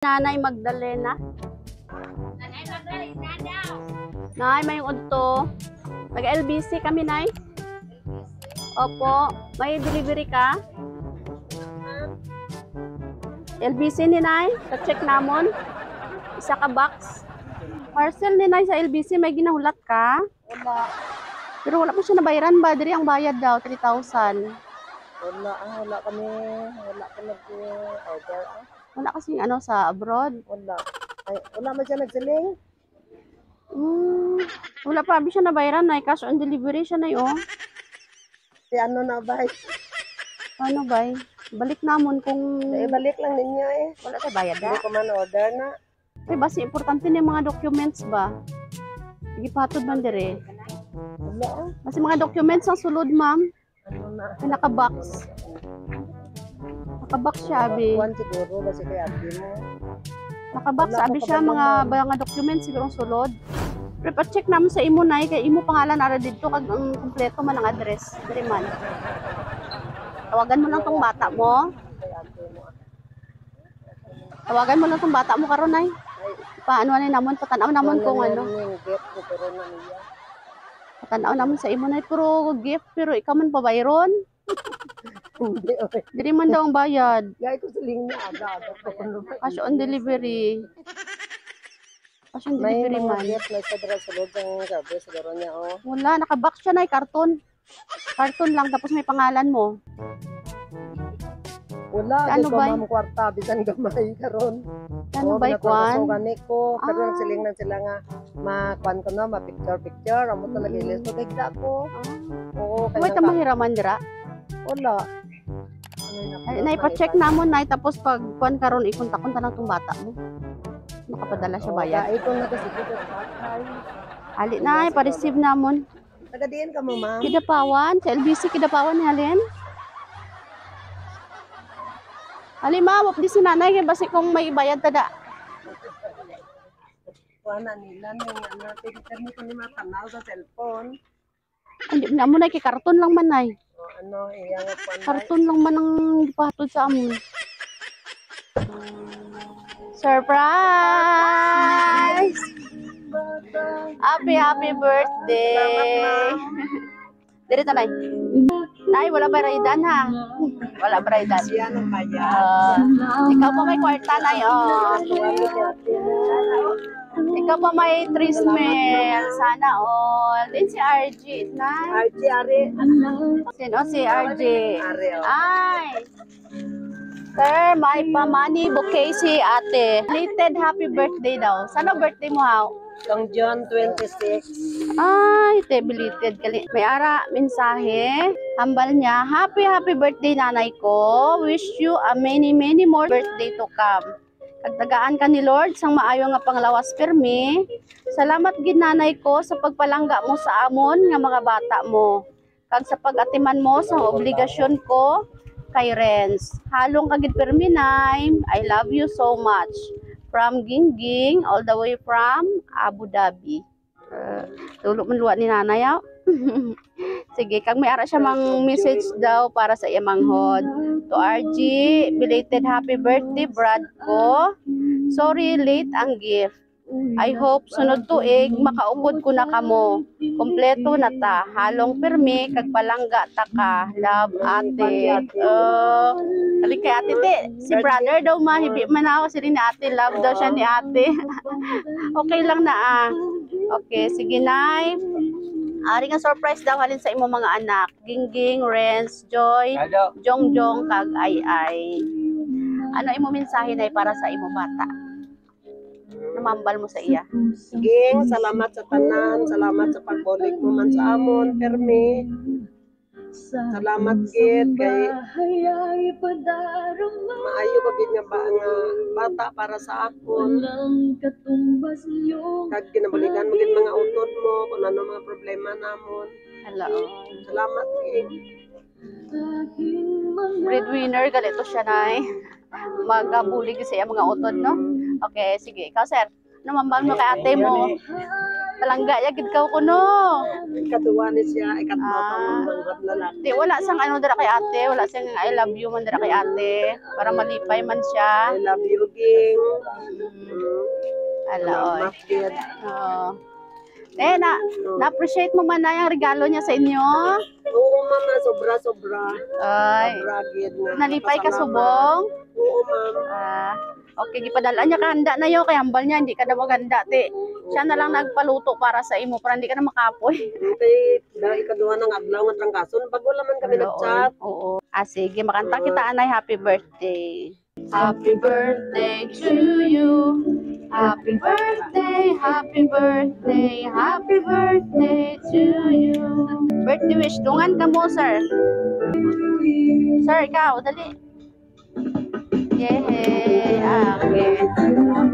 Nanay Magdalena. Nanay Magdalena daw. Nay, may udto. Taga-LBC kami, Nay. Opo. May delivery ka? LBC ni Nay. Ka-check namon. Isa ka box. Parcel ni Nay sa LBC. May ginahulat ka? Wala. Pero wala po siya nabayaran ba? Diri ang bayad daw, 3,000. Wala kami. Wala ka nag-order. Wala kasing ano sa abroad. Wala. Ay, wala man siya nagsiling. Wala pa siya nabayaran, Nay. Cash on delivery siya, Nay, oh. Si ano na ba? Ano ba? Balik namon kung Balik lang ninyo eh. wala sa bayad Hindi da. ko man order na. Ay, basi importante ni mga documents ba? Sige, patod man dire. Wala. Basi mga documents ang sulod, ma'am. Ano na? Ay, naka-box. Naka-box siya, abi. Kuwan siguro kasi kay ate mo. Naka-box, Wala abi ko siya, kabalo, mga documents siguro ang sulod. Pero pa-check naman sa imo, Nay, kay imo pangalan ara dito, kag ang kumpleto man ang address. Dire man. Tawagan mo lang tong bata mo. Kay ate mo. Tawagan mo lang tong bata mo karon, Nay. Ay, Paano na namon, patanaw namon kung ano. Yung gift ko pero na niya. Patanaw namon sa imo, Nay, pero gift, pero ikaw man pabayron. Hindi okay. Dire man daw ang bayad. Gaya ko siling na aga-aga ko kuno. Cash on delivery. Cash on May delivery mga man. gift na sa dra sulod ang gabi siguro niya oh. Wala, naka-box siya, Nay, karton. Karton lang, tapos may pangalan mo. Wala, Ano di ko ba? ma'am kwarta, bisan gamay karon. Ano ba, Kwan? Gani ko, pero Ah. nagsiling na sila nga, ma-kwan ko na, ma-picture, amo to nagilis ko, kaya ko. Oo, Wait, ang mahiraman dira. wala. Ay, Nay, pa-check namon, Nay, tapos pag kuan karon ikontak-konta na tong bata mo. Nakapadala siya bayad. Ito na kasi dito sa bakay. Ali, Nay, pa-receive namon. Tagadiin ka mo, ma'am. Kidapawan, sa LBC Kidapawan ni Halen. Ali, ma, wap di si nanay, kaya basi kung may bayad tada. Kuana nila, nung ano, tinitani ko ni matanaw sa cellphone. Hindi na mo, Nay, kay karton lang man, Nay. O ano, iyang kwan Karton lang man ang ipatod sa amon. Surprise! Happy birthday! Dito na, Nay. Nay, wala ba raydan, ha? Wala ba raydan? Siya nang bayad. Ikaw pa may kwarta, Nay, oh. Ikaw pa may trismel. Sana all. Din si RG, Nay. RG, Ari. Sino si RG? Ari, oh. Ay! Sir, may pa-money bouquet si ate. Belated happy birthday daw. Sana birthday mo, ha? Long John 26. Ay, te, belated. May ara, mensahe. Hambal niya, happy birthday nanay ko. Wish you a many more birthday to come. Kagtagaan ka ni Lord sang maayo nga panglawas permi. Salamat gid nanay ko sa pagpalangga mo sa amon nga mga bata mo. Kag sa pag-atiman mo sa obligasyon ko kay Renz. Halong kagid permi, Nay. I love you so much. From Gingging all the way from Abu Dhabi. Tulog man luwa ni nanay, ah. Sige, kag may ara siya mang message daw para sa iya manghod. To RG, belated happy birthday, Brad ko. Sorry, late ang gift. I hope sunod tuig makaupod ko na kamo. Kompleto na ta. Halong permi, kag palangga ta ka. Love, ate. Kali kay ate, te. Si brother daw mahibi man ako. Sili ni ate. Love daw siya ni ate. Okay lang na, ah. Okay, sige, Nay. Ari nga surprise daw halin sa imo mga anak. Gingging, Renz, Joy, Jongjong, kag Ay. Ano imo mensahe, Nay, para sa imo bata? Namambal mo sa iya. Ging, salamat sa tanan, salamat sa pagbolig mo man sa amon, permi. Salamat gid kay maayo ko gid nga ba nga bata para sa akon. Kag kinabalikan mo gid mga utod mo kung ano mga problema namon. Hello. Salamat gid. Breadwinner, galito siya, Nay. Magabulig sa iya mga utod, no? Okay, sige. Ikaw, sir. Namambal mo kay ate mo. Palangga ya gid ka kuno. Ikaduwa ni siya, ikatlo pang manggat lalaki. Di wala sang ano dira kay ate, wala sang I love you man dira kay ate para malipay man siya. I love you, Ging. Ala oy. Salamat, Gid. Oo. Na-appreciate mo man na yung regalo niya sa inyo? Oo, mama, sobra-sobra. Ay, Sobra, Gid. nalipay ka Napasalamat. subong? Oo, ma'am. Okay, gipadala niya kahanda na yo kay hambal niya, hindi ka na maganda, te. Siya na lang nagpaluto para sa imo, para hindi ka na makapoy. Kay dahil ikaduwa ng adlaw nga trangkason, bago laman kami nag-chat. Oo. Sige, makanta kita anay, happy birthday. Happy birthday to you. Happy birthday, happy birthday, happy birthday to you. Birthday wish, dungan ka mo, sir. Sir, ikaw, dali. Yay! Okay.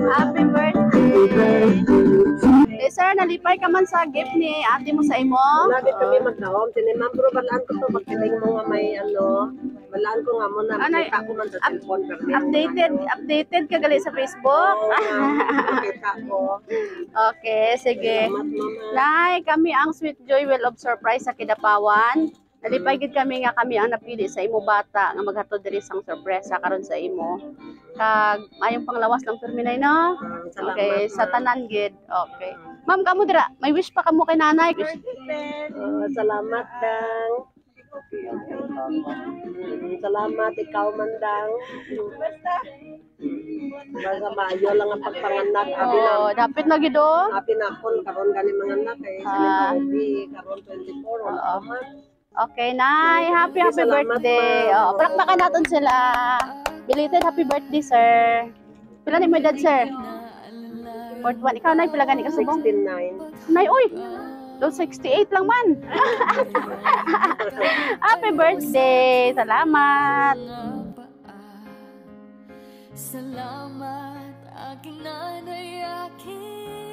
Happy birthday! Eh, sir, nalipay ka man sa gift ni ate mo sa imo? Lagi kami magdaom. Tinimam, bro, balaan ko to. Pagkiling mo nga may ano, balaan ko nga mo na makita ko man sa cellphone. Updated ka gali sa Facebook? Makita ko. Okay, sige. Salamat, mama. Nay, kami ang Sweet Joy Will of Surprise sa Kidapawan. Nalipay gid kami nga kami ang napili sa imo bata nga maghatod diri sang sorpresa karon sa imo. Kag mayong panglawas ng terminay no? Salamat, Okay, sa ma'am. tanan gid. Okay. Ma'am, kamo dira, may wish pa kamo kay nanay. Salamat, Dang. Salamat, ikaw man, Dang. Basta maayo lang ang pagpanganak. Abi na, Oh, dapat na gid oh. abi na ako, karon gani mga anak eh. Karon 24. Wala man. Okay, Nay. Happy Salamat, birthday. ma'am. Oh, palakpakan natin sila. Belated happy birthday, sir. Pila ni mo edad, sir? 41. Ikaw, Nay, pila gani ka subong? 69. Nay, uy. Do 68 lang man. Happy birthday. Salamat. Salamat aking nanay, aking